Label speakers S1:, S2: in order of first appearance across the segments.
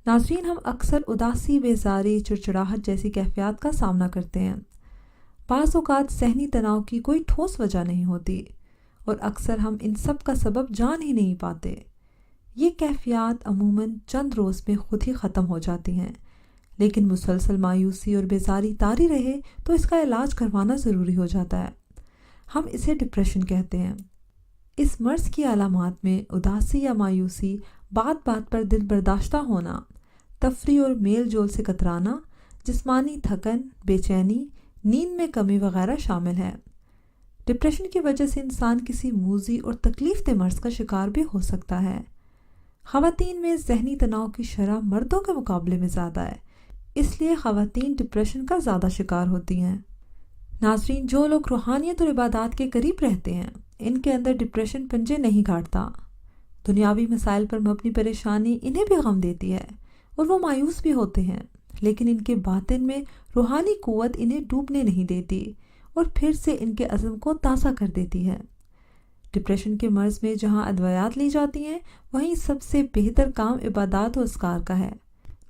S1: ناظرین، ہم اکثر اداسی، بیزاری، چڑچڑاہٹ جیسی کیفیات کا سامنا کرتے ہیں۔ بعض اوقات ذہنی تناؤ کی کوئی ٹھوس وجہ نہیں ہوتی اور اکثر ہم ان سب کا سبب جان ہی نہیں پاتے۔ یہ کیفیات عموماً چند روز میں خود ہی ختم ہو جاتی ہیں، لیکن مسلسل مایوسی اور بیزاری طاری رہے تو اس کا علاج کروانا ضروری ہو جاتا ہے۔ ہم اسے ڈپریشن کہتے ہیں۔ اس مرض کی علامات میں اداسی یا مایوسی، بات بات پر دل برداشتہ ہونا، تفریح اور میل جول سے کترانا، جسمانی تھکن، بے چینی، نیند میں کمی وغیرہ شامل ہے۔ ڈپریشن کی وجہ سے انسان کسی موذی اور تکلیف دہ مرض کا شکار بھی ہو سکتا ہے۔ خواتین میں ذہنی تناؤ کی شرح مردوں کے مقابلے میں زیادہ ہے، اس لیے خواتین ڈپریشن کا زیادہ شکار ہوتی ہیں۔ ناظرین، جو لوگ روحانیت اور عبادات کے قریب رہتے ہیں، ان کے اندر ڈپریشن پنجے نہیں کاٹتا۔ دنیاوی مسائل پر مبنی پریشانی انہیں بھی غم دیتی ہے اور وہ مایوس بھی ہوتے ہیں، لیکن ان کے باطن میں روحانی قوت انہیں ڈوبنے نہیں دیتی اور پھر سے ان کے عزم کو تازہ کر دیتی ہے۔ ڈپریشن کے مرض میں جہاں ادویات لی جاتی ہیں، وہیں سب سے بہتر کام عبادات و اذکار کا ہے۔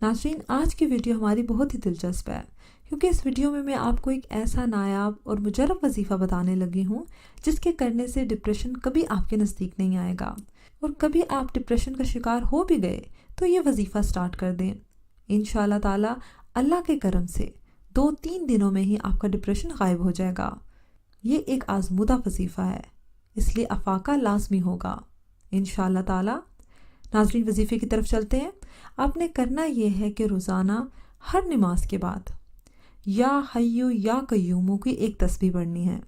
S1: ناظرین، آج کی ویڈیو ہماری بہت ہی دلچسپ ہے، کیونکہ اس ویڈیو میں آپ کو ایک ایسا نایاب اور مجرب وظیفہ بتانے لگی ہوں جس کے کرنے سے ڈپریشن کبھی آپ کے نزدیک نہیں آئے گا، اور کبھی آپ ڈپریشن کا شکار ہو بھی گئے تو یہ وظیفہ سٹارٹ کر دیں۔ انشاءاللہ تعالی اللہ کے کرم سے 2-3 دنوں میں ہی آپ کا ڈپریشن غائب ہو جائے گا۔ یہ ایک آزمودہ وظیفہ ہے، اس لیے افاقہ لازمی ہوگا انشاءاللہ تعالی۔ ناظرین، وظیفے کی طرف چلتے ہیں۔ آپ نے کرنا یہ ہے کہ روزانہ ہر نماز کے بعد یا حیو یا قیومو کی ایک تسبیح پڑھنی ہے۔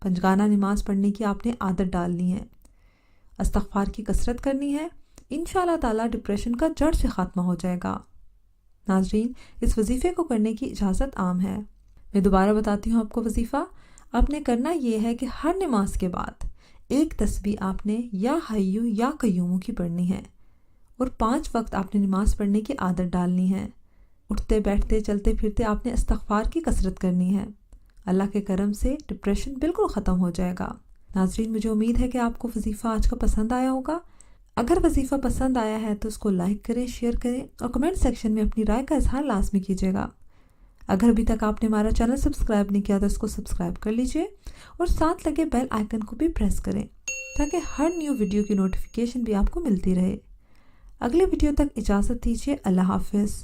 S1: پنجگانہ نماز پڑھنے کی آپ نے عادت ڈالنی ہے۔ استغفار کی کثرت کرنی ہے۔ انشاءاللہ تعالی ڈپریشن کا جڑ سے خاتمہ ہو جائے گا۔ ناظرین، اس وظیفے کو کرنے کی اجازت عام ہے۔ میں دوبارہ بتاتی ہوں آپ کو وظیفہ۔ آپ نے کرنا یہ ہے کہ ہر نماز کے بعد ایک تسبیح آپ نے یا حیو یا قیومو کی پڑھنی ہے، اور 5 وقت آپ نے نماز پڑھنے کی عادت ڈالنی ہے۔ اٹھتے بیٹھتے چلتے پھرتے آپ نے استغفار کی کثرت کرنی ہے۔ اللہ کے کرم سے ڈپریشن بالکل ختم ہو جائے گا۔ ناظرین، مجھے امید ہے کہ آپ کو وظیفہ آج کا پسند آیا ہوگا۔ اگر وظیفہ پسند آیا ہے تو اس کو لائک کریں، شیئر کریں اور کمنٹ سیکشن میں اپنی رائے کا اظہار لازمی کیجیے گا۔ اگر ابھی تک آپ نے ہمارا چینل سبسکرائب نہیں کیا تو اس کو سبسکرائب کر لیجئے اور ساتھ لگے بیل آئیکن کو بھی پریس کریں تاکہ ہر نیو ویڈیو کی نوٹیفیکیشن بھی آپ کو ملتی رہے۔ اگلے ویڈیو تک اجازت دیجیے۔ اللہ حافظ۔